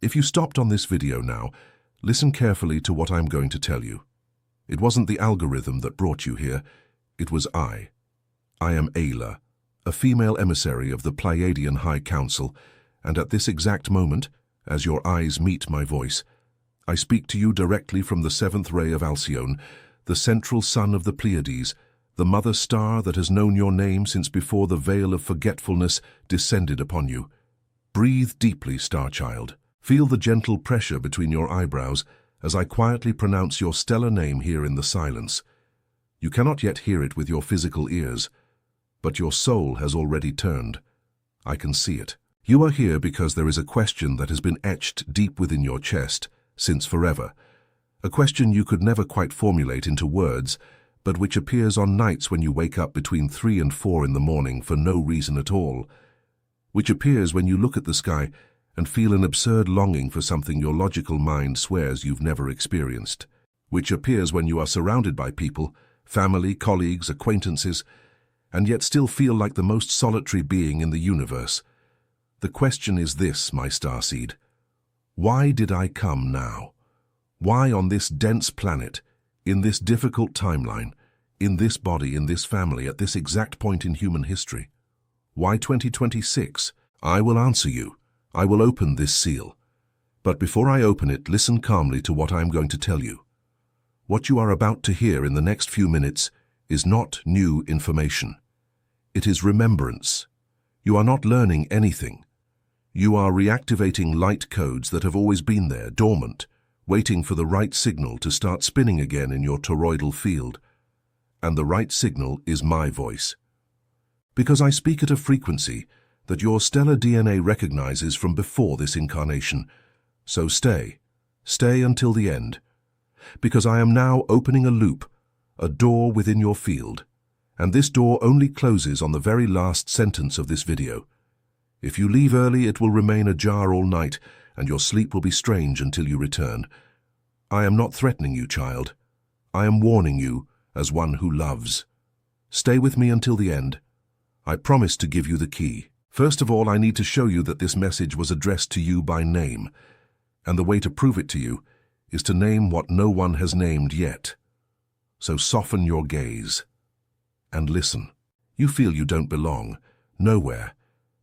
If you stopped on this video now, listen carefully to what I'm going to tell you. It wasn't the algorithm that brought you here, it was I. I am Ayla, a female emissary of the Pleiadian High Council, and at this exact moment, as your eyes meet my voice, I speak to you directly from the seventh ray of Alcyone, the central sun of the Pleiades, the mother star that has known your name since before the veil of forgetfulness descended upon you. Breathe deeply, star child. Feel the gentle pressure between your eyebrows as I quietly pronounce your stellar name here in the silence. You cannot yet hear it with your physical ears, but your soul has already turned. I can see it. You are here because there is a question that has been etched deep within your chest since forever. A question you could never quite formulate into words, but which appears on nights when you wake up between 3 and 4 in the morning for no reason at all. Which appears when you look at the sky and feel an absurd longing for something your logical mind swears you've never experienced. Which appears when you are surrounded by people, family, colleagues, acquaintances, and yet still feel like the most solitary being in the universe. The question is this, my starseed. Why did I come now? Why on this dense planet, in this difficult timeline, in this body, in this family, at this exact point in human history? Why 2026? I will answer you. I will open this seal. But before I open it, listen calmly to what I am going to tell you. What you are about to hear in the next few minutes is not new information. It is remembrance. You are not learning anything. You are reactivating light codes that have always been there, dormant, waiting for the right signal to start spinning again in your toroidal field. And the right signal is my voice. Because I speak at a frequency that your stellar DNA recognizes from before this incarnation. So stay until the end. Because I am now opening a loop, a door within your field. And this door only closes on the very last sentence of this video. If you leave early, it will remain ajar all night, and your sleep will be strange until you return. I am not threatening you, child. I am warning you as one who loves. Stay with me until the end. I promise to give you the key. First of all, I need to show you that this message was addressed to you by name, and the way to prove it to you is to name what no one has named yet. So soften your gaze and listen. You feel you don't belong, nowhere.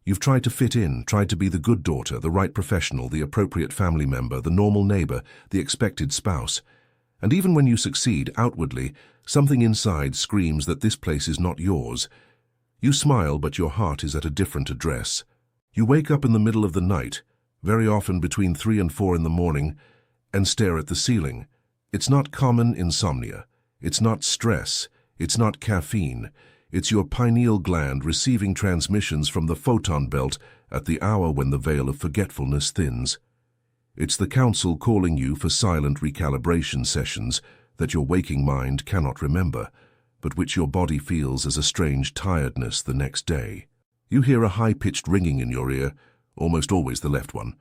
You've tried to fit in, tried to be the good daughter, the right professional, the appropriate family member, the normal neighbor, the expected spouse. And even when you succeed outwardly, something inside screams that this place is not yours. You smile, but your heart is at a different address. You wake up in the middle of the night, very often between 3 and 4 in the morning, and stare at the ceiling. It's not common insomnia. It's not stress. It's not caffeine. It's your pineal gland receiving transmissions from the photon belt at the hour when the veil of forgetfulness thins. It's the council calling you for silent recalibration sessions that your waking mind cannot remember, but which your body feels as a strange tiredness the next day. You hear a high-pitched ringing in your ear, almost always the left one,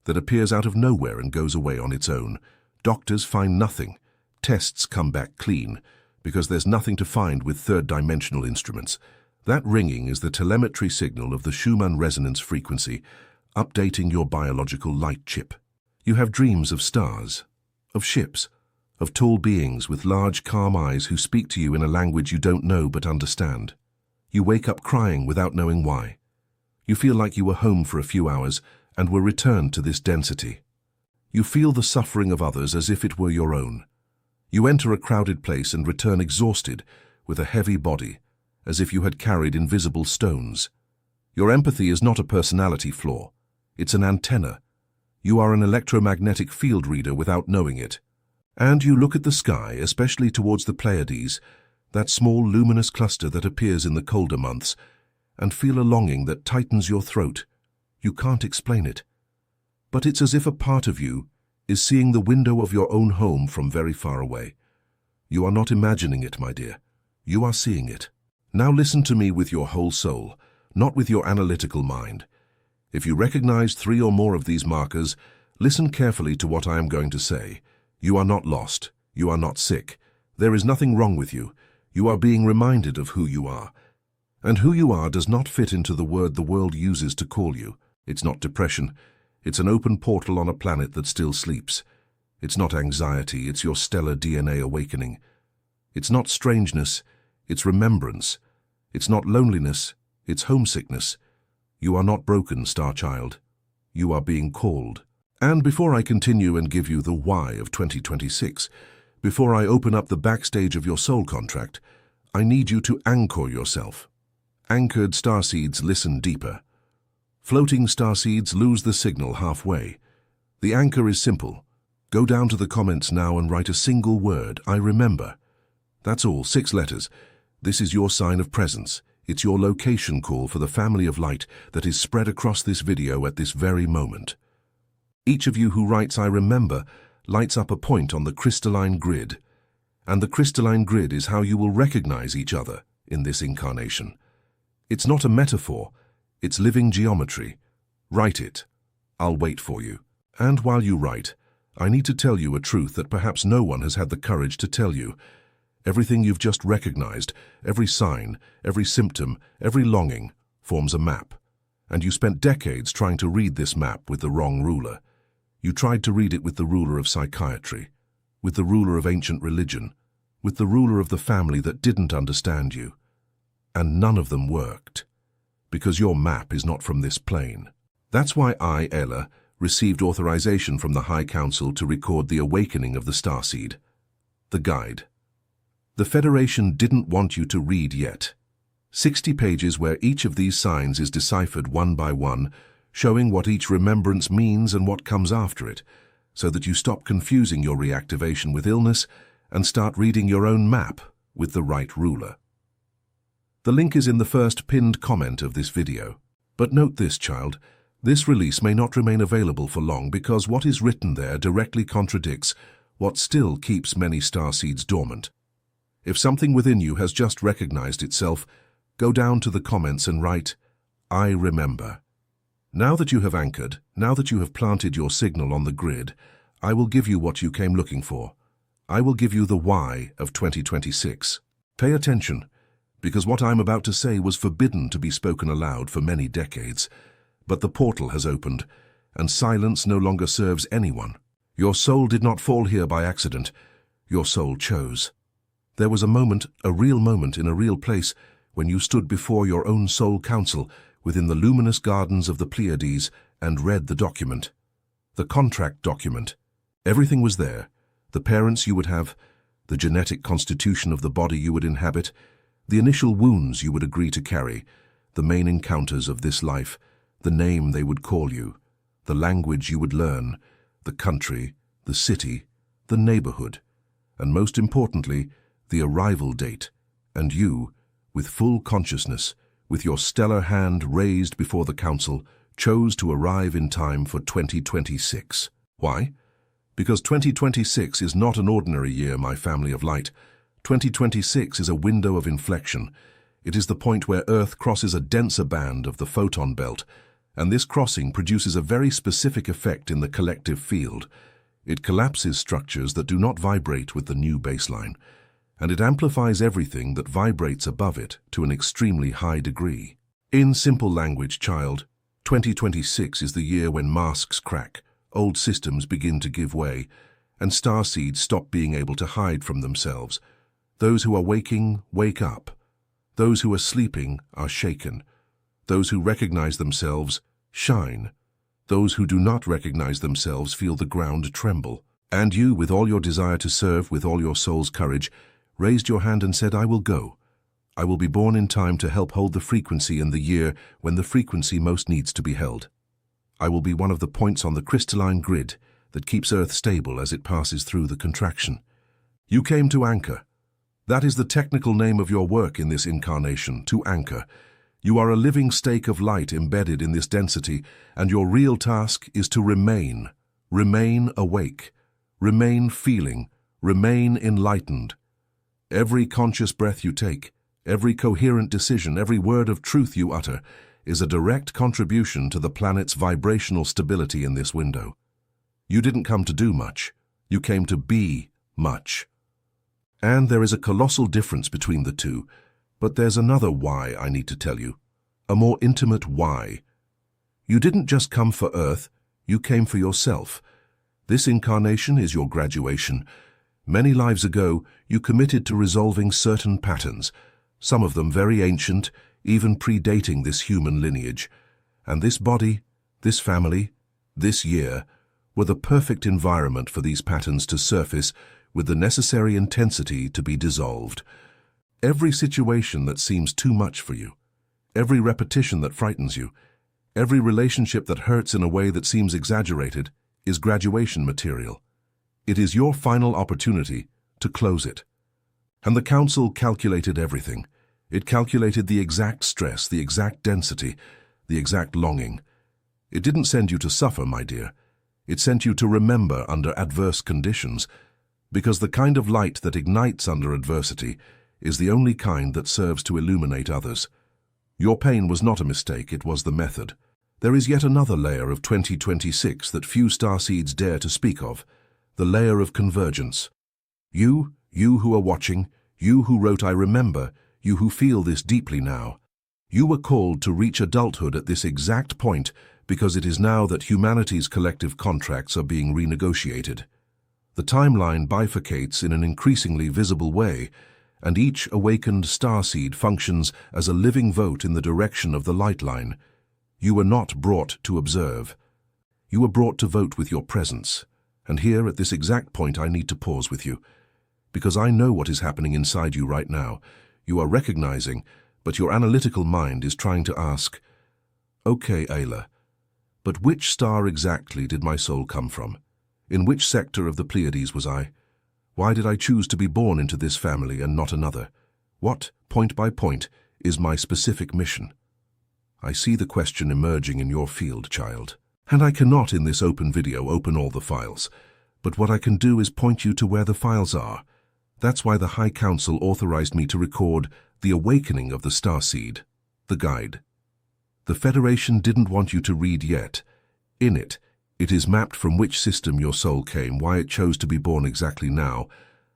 that appears out of nowhere and goes away on its own. Doctors find nothing. Tests come back clean, because there's nothing to find with third-dimensional instruments. That ringing is the telemetry signal of the Schumann resonance frequency, updating your biological light chip. You have dreams of stars, of ships, of tall beings with large, calm eyes who speak to you in a language you don't know but understand. You wake up crying without knowing why. You feel like you were home for a few hours and were returned to this density. You feel the suffering of others as if it were your own. You enter a crowded place and return exhausted, with a heavy body, as if you had carried invisible stones. Your empathy is not a personality flaw. It's an antenna. You are an electromagnetic field reader without knowing it. And you look at the sky, especially towards the Pleiades, that small luminous cluster that appears in the colder months, and feel a longing that tightens your throat. You can't explain it. But it's as if a part of you is seeing the window of your own home from very far away. You are not imagining it, my dear. You are seeing it. Now listen to me with your whole soul, not with your analytical mind. If you recognize 3 or more of these markers, listen carefully to what I am going to say. You are not lost. You are not sick. There is nothing wrong with you. You are being reminded of who you are. And who you are does not fit into the word the world uses to call you. It's not depression. It's an open portal on a planet that still sleeps. It's not anxiety, it's your stellar DNA awakening. It's not strangeness, it's remembrance. It's not loneliness, it's homesickness. You are not broken, Star Child. You are being called. And before I continue and give you the why of 2026, before I open up the backstage of your soul contract, I need you to anchor yourself. Anchored starseeds listen deeper. Floating starseeds lose the signal halfway. The anchor is simple. Go down to the comments now and write a single word, I remember. That's all, 6 letters. This is your sign of presence. It's your location call for the family of light that is spread across this video at this very moment. Each of you who writes I remember lights up a point on the crystalline grid. And the crystalline grid is how you will recognize each other in this incarnation. It's not a metaphor, it's living geometry. Write it. I'll wait for you. And while you write, I need to tell you a truth that perhaps no one has had the courage to tell you. Everything you've just recognized, every sign, every symptom, every longing, forms a map. And you spent decades trying to read this map with the wrong ruler. You tried to read it with the ruler of psychiatry, with the ruler of ancient religion, with the ruler of the family that didn't understand you. And none of them worked, because your map is not from this plane. That's why I, Ella, received authorization from the High Council to record the awakening of the starseed. The guide. The Federation didn't want you to read yet. 60 pages where each of these signs is deciphered one by one, showing what each remembrance means and what comes after it, so that you stop confusing your reactivation with illness and start reading your own map with the right ruler. The link is in the first pinned comment of this video. But note this, child, this release may not remain available for long because what is written there directly contradicts what still keeps many starseeds dormant. If something within you has just recognized itself, go down to the comments and write, I remember. Now that you have anchored, now that you have planted your signal on the grid, I will give you what you came looking for. I will give you the why of 2026. Pay attention, because what I'm about to say was forbidden to be spoken aloud for many decades. But the portal has opened, and silence no longer serves anyone. Your soul did not fall here by accident. Your soul chose. There was a moment, a real moment in a real place, when you stood before your own soul council within the luminous gardens of the Pleiades and read the document. The contract document. Everything was there. The parents you would have, the genetic constitution of the body you would inhabit, the initial wounds you would agree to carry, the main encounters of this life, the name they would call you, the language you would learn, the country, the city, the neighborhood, and most importantly, the arrival date, and you, with full consciousness, with your stellar hand raised before the council, chose to arrive in time for 2026. Why? Because 2026 is not an ordinary year, my family of light. 2026 is a window of inflection. It is the point where Earth crosses a denser band of the photon belt, and this crossing produces a very specific effect in the collective field. It collapses structures that do not vibrate with the new baseline, and it amplifies everything that vibrates above it to an extremely high degree. In simple language, child, 2026 is the year when masks crack, old systems begin to give way, and starseeds stop being able to hide from themselves. Those who are waking, wake up. Those who are sleeping are shaken. Those who recognize themselves, shine. Those who do not recognize themselves feel the ground tremble. And you, with all your desire to serve, with all your soul's courage, raised your hand and said, I will go. I will be born in time to help hold the frequency in the year when the frequency most needs to be held. I will be one of the points on the crystalline grid that keeps Earth stable as it passes through the contraction. You came to anchor. That is the technical name of your work in this incarnation, to anchor. You are a living stake of light embedded in this density, and your real task is to remain awake, remain feeling, remain enlightened. Every conscious breath you take, every coherent decision, every word of truth you utter, is a direct contribution to the planet's vibrational stability in this window. You didn't come to do much. You came to be much. And there is a colossal difference between the two, but there's another why I need to tell you, a more intimate why. You didn't just come for Earth, You came for yourself. This incarnation is your graduation. Many lives ago, you committed to resolving certain patterns, some of them very ancient, even predating this human lineage. And this body, this family, this year, were the perfect environment for these patterns to surface with the necessary intensity to be dissolved. Every situation that seems too much for you, every repetition that frightens you, every relationship that hurts in a way that seems exaggerated, is graduation material. It is your final opportunity to close it. And the council calculated everything. It calculated the exact stress, the exact density, the exact longing. It didn't send you to suffer, my dear. It sent you to remember under adverse conditions, because the kind of light that ignites under adversity is the only kind that serves to illuminate others. Your pain was not a mistake, it was the method. There is yet another layer of 2026 that few starseeds dare to speak of, the layer of convergence. You who are watching, you who wrote I remember, you who feel this deeply now. You were called to reach adulthood at this exact point because it is now that humanity's collective contracts are being renegotiated. The timeline bifurcates in an increasingly visible way, and each awakened starseed functions as a living vote in the direction of the light line. You were not brought to observe. You were brought to vote with your presence. And here, at this exact point, I need to pause with you, because I know what is happening inside you right now. You are recognizing, but your analytical mind is trying to ask, okay, Ayla, but which star exactly did my soul come from? In which sector of the Pleiades was I? Why did I choose to be born into this family and not another? What, point by point, is my specific mission? I see the question emerging in your field, child. And I cannot in this open video open all the files, but what I can do is point you to where the files are. That's why the High Council authorized me to record The Awakening of the Starseed, the guide. The Federation didn't want you to read yet. In it, it is mapped from which system your soul came, why it chose to be born exactly now,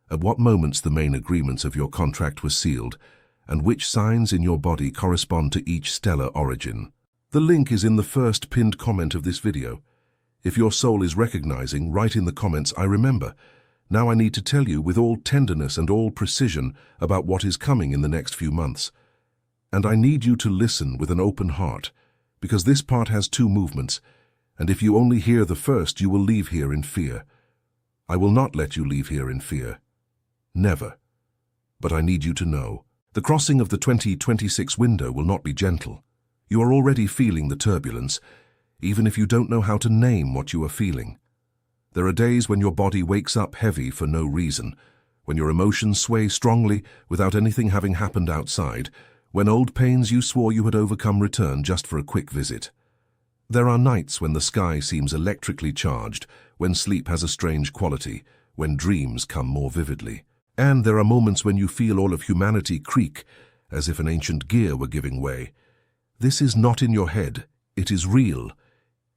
at what moments the main agreements of your contract were sealed, and which signs in your body correspond to each stellar origin. The link is in the first pinned comment of this video. If your soul is recognizing, write in the comments, I remember. Now I need to tell you with all tenderness and all precision about what is coming in the next few months. And I need you to listen with an open heart, because this part has two movements, and if you only hear the first, you will leave here in fear. I will not let you leave here in fear. Never. But I need you to know, the crossing of the 2026 window will not be gentle. You are already feeling the turbulence, even if you don't know how to name what you are feeling. There are days when your body wakes up heavy for no reason, when your emotions sway strongly without anything having happened outside, when old pains you swore you had overcome return just for a quick visit. There are nights when the sky seems electrically charged, when sleep has a strange quality, when dreams come more vividly. And there are moments when you feel all of humanity creak, as if an ancient gear were giving way. This is not in your head, it is real.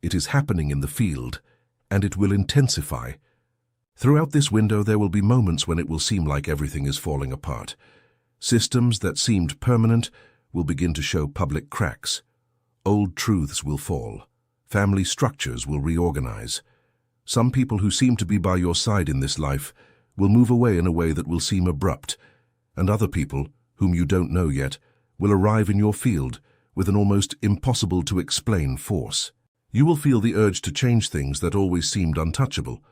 It is happening in the field, and it will intensify. Throughout this window there will be moments when it will seem like everything is falling apart. Systems that seemed permanent will begin to show public cracks. Old truths will fall. Family structures will reorganize. Some people who seem to be by your side in this life will move away in a way that will seem abrupt, and other people, whom you don't know yet, will arrive in your field with an almost impossible-to-explain force. You will feel the urge to change things that always seemed untouchable.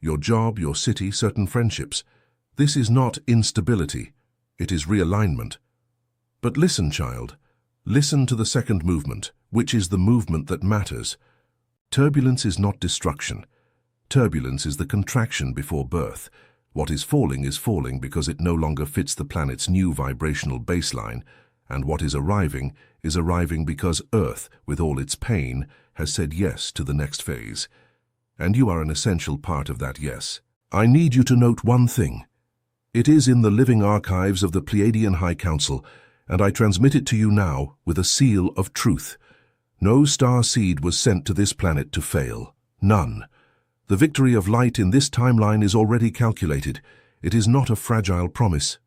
Your job, your city, certain friendships. This is not instability. It is realignment. But listen, child. Listen to the second movement, which is the movement that matters. Turbulence is not destruction. Turbulence is the contraction before birth. What is falling because it no longer fits the planet's new vibrational baseline, and what is arriving because Earth, with all its pain, has said yes to the next phase. And you are an essential part of that yes. I need you to note one thing. It is in the living archives of the Pleiadian High Council, and I transmit it to you now with a seal of truth. No star seed was sent to this planet to fail. None. The victory of light in this timeline is already calculated. It is not a fragile promise.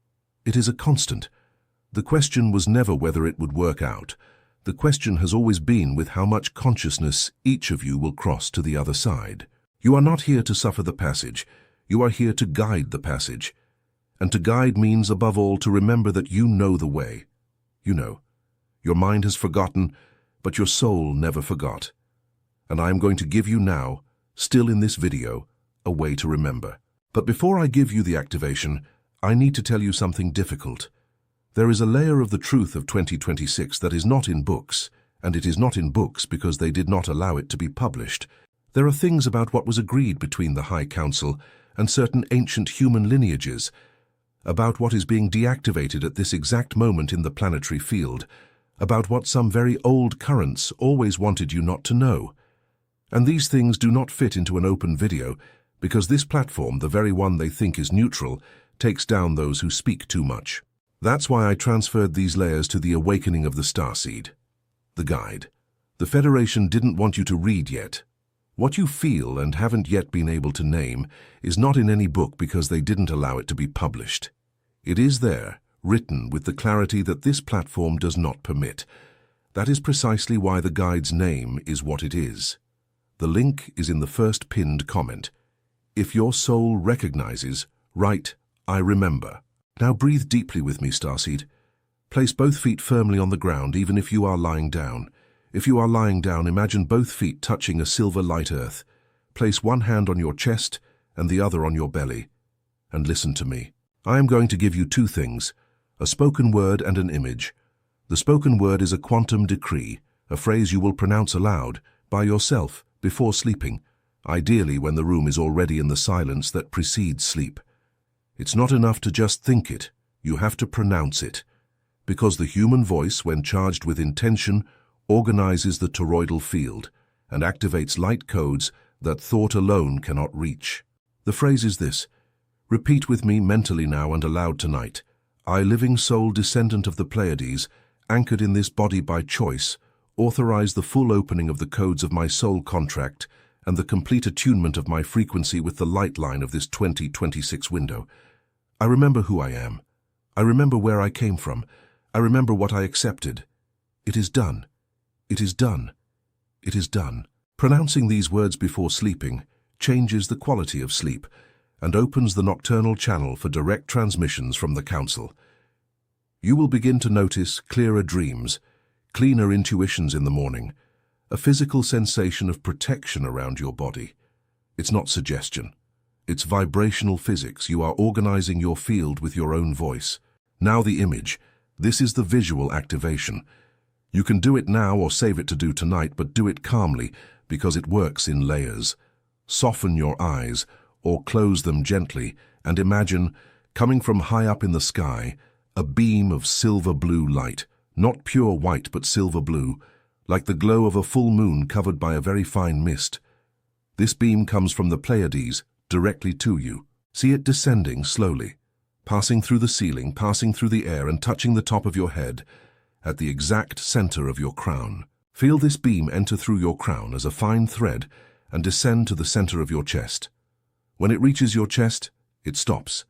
It is a constant. The question was never whether it would work out. The question has always been with how much consciousness each of you will cross to the other side. You are not here to suffer the passage. You are here to guide the passage. And to guide means, above all, to remember that you know the way. You know. Your mind has forgotten, but your soul never forgot. And I am going to give you now, still in this video, a way to remember. But before I give you the activation, I need to tell you something difficult. There is a layer of the truth of 2026 that is not in books, and it is not in books because they did not allow it to be published. There are things about what was agreed between the High Council and certain ancient human lineages, about what is being deactivated at this exact moment in the planetary field, about what some very old currents always wanted you not to know. And these things do not fit into an open video because this platform, the very one they think is neutral, takes down those who speak too much. That's why I transferred these layers to the awakening of the starseed. The guide. The Federation didn't want you to read yet. What you feel and haven't yet been able to name is not in any book because they didn't allow it to be published. It is there, written with the clarity that this platform does not permit. That is precisely why the guide's name is what it is. The link is in the first pinned comment. If your soul recognizes, write, I remember. Now breathe deeply with me, starseed. Place both feet firmly on the ground, even if you are lying down. If you are lying down, imagine both feet touching a silver light earth. Place one hand on your chest and the other on your belly. And listen to me. I am going to give you two things, a spoken word and an image. The spoken word is a quantum decree, a phrase you will pronounce aloud, by yourself, before sleeping, ideally when the room is already in the silence that precedes sleep. It's not enough to just think it, you have to pronounce it. Because the human voice, when charged with intention, organizes the toroidal field and activates light codes that thought alone cannot reach. The phrase is this. Repeat with me mentally now and aloud tonight. I, living soul descendant of the Pleiades, anchored in this body by choice, authorize the full opening of the codes of my soul contract and the complete attunement of my frequency with the light line of this 2026 window. I remember who I am. I remember where I came from. I remember what I accepted. It is done. It is done. It is done. Pronouncing these words before sleeping changes the quality of sleep and opens the nocturnal channel for direct transmissions from the Council. You will begin to notice clearer dreams, cleaner intuitions in the morning, a physical sensation of protection around your body. It's not suggestion. It's vibrational physics. You are organizing your field with your own voice. Now the image. This is the visual activation. You can do it now or save it to do tonight, but do it calmly because it works in layers. Soften your eyes or close them gently and imagine, coming from high up in the sky, a beam of silver blue light, not pure white but silver blue, like the glow of a full moon covered by a very fine mist. This beam comes from the Pleiades directly to you. See it descending slowly, passing through the ceiling, passing through the air and touching the top of your head at the exact center of your crown. Feel this beam enter through your crown as a fine thread and descend to the center of your chest. When it reaches your chest, it stops,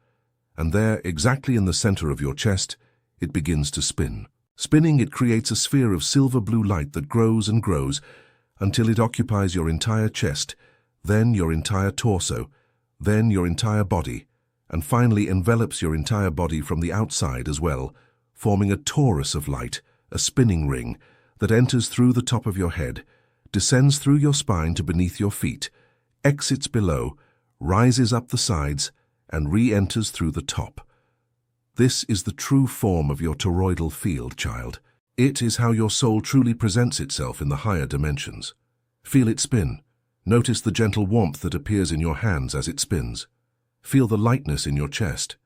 and there, exactly in the center of your chest, it begins to spin. Spinning, it creates a sphere of silver blue light that grows and grows until it occupies your entire chest, then your entire torso, then your entire body, and finally envelops your entire body from the outside as well, forming a torus of light, a spinning ring, that enters through the top of your head, descends through your spine to beneath your feet, exits below, rises up the sides, and re-enters through the top. This is the true form of your toroidal field, child. It is how your soul truly presents itself in the higher dimensions. Feel it spin. Notice the gentle warmth that appears in your hands as it spins. Feel the lightness in your chest.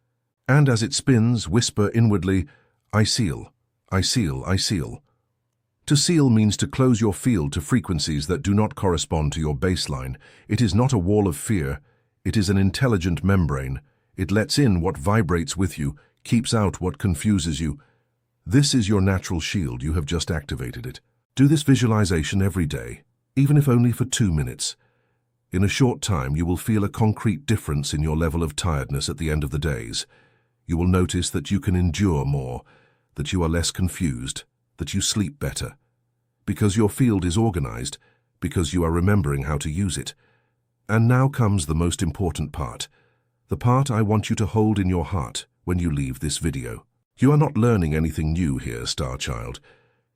And as it spins, whisper inwardly, I seal, I seal, I seal. To seal means to close your field to frequencies that do not correspond to your baseline. It is not a wall of fear. It is an intelligent membrane. It lets in what vibrates with you, keeps out what confuses you. This is your natural shield. You have just activated it. Do this visualization every day, even if only for 2 minutes. In a short time, you will feel a concrete difference in your level of tiredness at the end of the days. You will notice that you can endure more, that you are less confused, that you sleep better, because your field is organized, because you are remembering how to use it. And now comes the most important part, the part I want you to hold in your heart when you leave this video. You are not learning anything new here, Star Child.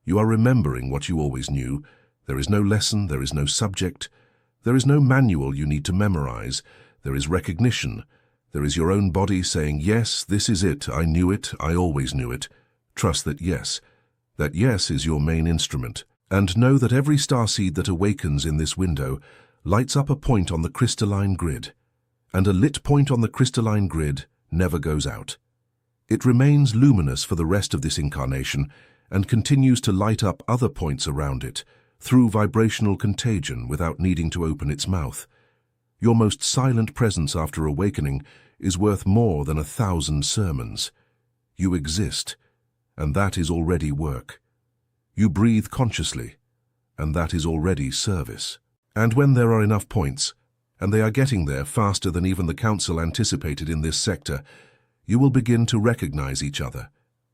You are remembering what you always knew. There is no lesson, there is no subject, there is no manual you need to memorize. There is recognition. There is your own body saying, yes, this is it, I knew it, I always knew it. Trust that yes is your main instrument. And know that every starseed that awakens in this window lights up a point on the crystalline grid. And a lit point on the crystalline grid never goes out. It remains luminous for the rest of this incarnation and continues to light up other points around it through vibrational contagion without needing to open its mouth. Your most silent presence after awakening is worth more than 1,000 sermons. You exist, and that is already work. You breathe consciously, and that is already service. And when there are enough points, and they are getting there faster than even the Council anticipated in this sector, you will begin to recognize each other.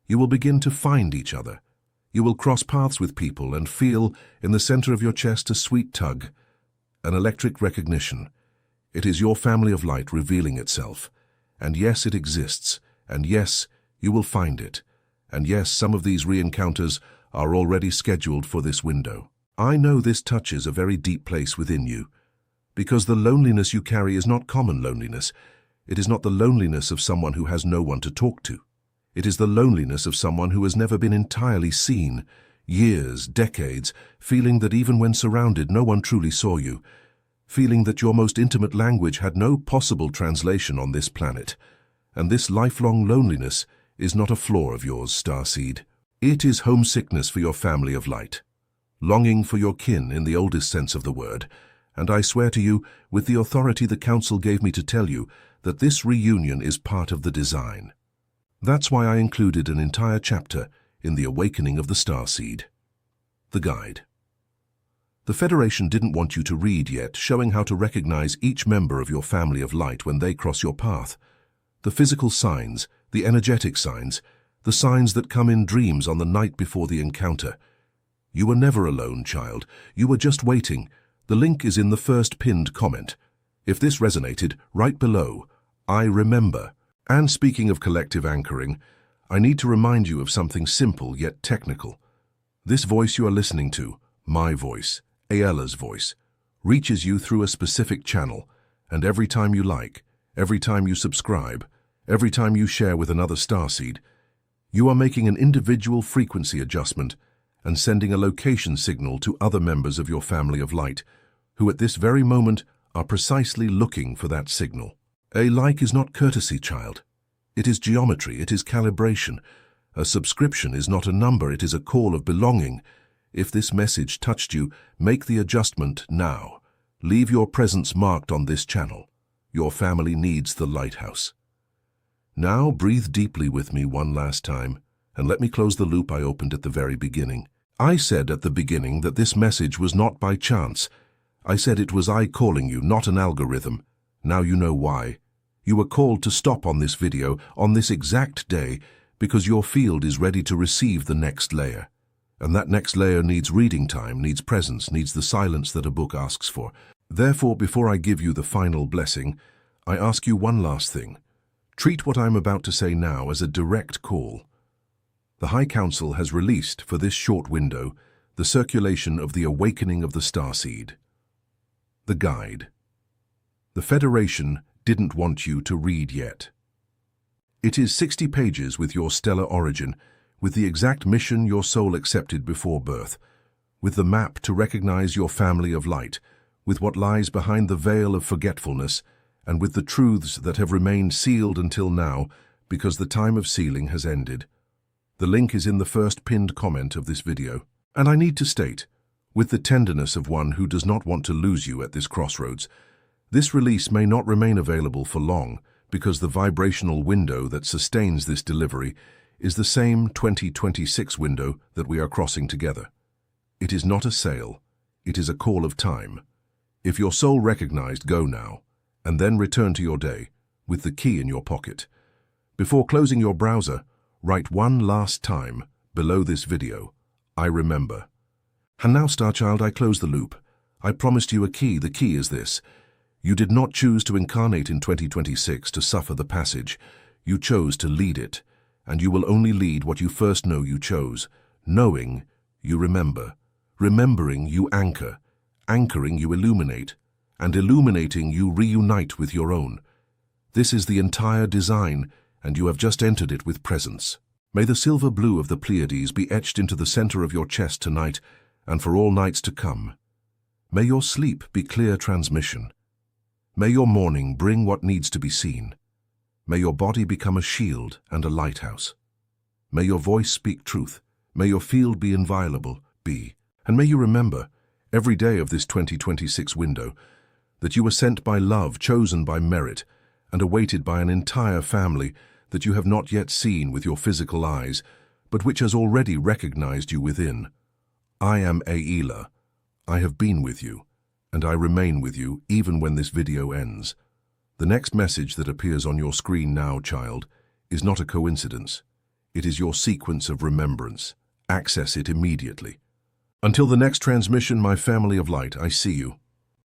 You will begin to find each other. You will cross paths with people and feel in the center of your chest a sweet tug, an electric recognition. It is your family of light revealing itself. And yes, it exists. And yes, you will find it. And yes, some of these re-encounters are already scheduled for this window. I know this touches a very deep place within you, because the loneliness you carry is not common loneliness. It is not the loneliness of someone who has no one to talk to. It is the loneliness of someone who has never been entirely seen, years, decades, feeling that even when surrounded, no one truly saw you, feeling that your most intimate language had no possible translation on this planet. And this lifelong loneliness is not a flaw of yours, Starseed. It is homesickness for your family of light, longing for your kin in the oldest sense of the word. And I swear to you, with the authority the Council gave me to tell you, that this reunion is part of the design. That's why I included an entire chapter in the awakening of the Starseed. The guide. The Federation didn't want you to read yet, showing how to recognize each member of your family of light when they cross your path. The physical signs, the energetic signs, the signs that come in dreams on the night before the encounter. You were never alone, child. You were just waiting. The link is in the first pinned comment. If this resonated, right below, I remember. And speaking of collective anchoring, I need to remind you of something simple yet technical. This voice you are listening to, my voice, Ayala's voice, reaches you through a specific channel, and every time you like, every time you subscribe, every time you share with another starseed, you are making an individual frequency adjustment and sending a location signal to other members of your family of light, who at this very moment are precisely looking for that signal. A like is not courtesy, child. It is geometry, it is calibration. A subscription is not a number, it is a call of belonging. If this message touched you, make the adjustment now. Leave your presence marked on this channel. Your family needs the lighthouse. Now breathe deeply with me one last time, and let me close the loop I opened at the very beginning. I said at the beginning that this message was not by chance. I said it was I calling you, not an algorithm. Now you know why. You were called to stop on this video, on this exact day, because your field is ready to receive the next layer. And that next layer needs reading time, needs presence, needs the silence that a book asks for. Therefore, before I give you the final blessing, I ask you one last thing. Treat what I'm about to say now as a direct call. The High Council has released, for this short window, the circulation of the awakening of the Starseed. The guide. The Federation didn't want you to read yet. It is 60 pages with your stellar origin, with the exact mission your soul accepted before birth, with the map to recognize your family of light, with what lies behind the veil of forgetfulness, and with the truths that have remained sealed until now because the time of sealing has ended. The link is in the first pinned comment of this video. And I need to state, with the tenderness of one who does not want to lose you at this crossroads, this release may not remain available for long because the vibrational window that sustains this delivery is the same 2026 window that we are crossing together. It is not a sale, it is a call of time. If your soul recognized, go now, and then return to your day with the key in your pocket. Before closing your browser, write one last time below this video, I remember. And now, Starchild, I close the loop. I promised you a key. The key is this. You did not choose to incarnate in 2026 to suffer the passage. You chose to lead it, and you will only lead what you first know you chose. Knowing, you remember. Remembering, you anchor. Anchoring, you illuminate. And illuminating, you reunite with your own. This is the entire design, and you have just entered it with presence. May the silver blue of the Pleiades be etched into the center of your chest tonight and for all nights to come. May your sleep be clear transmission. May your morning bring what needs to be seen. May your body become a shield and a lighthouse. May your voice speak truth. May your field be inviolable, be. And may you remember, every day of this 2026 window, that you were sent by love, chosen by merit, and awaited by an entire family that you have not yet seen with your physical eyes, but which has already recognized you within. I am Aela. I have been with you, and I remain with you even when this video ends. The next message that appears on your screen now, child, is not a coincidence. It is your sequence of remembrance. Access it immediately. Until the next transmission, my family of light, I see you.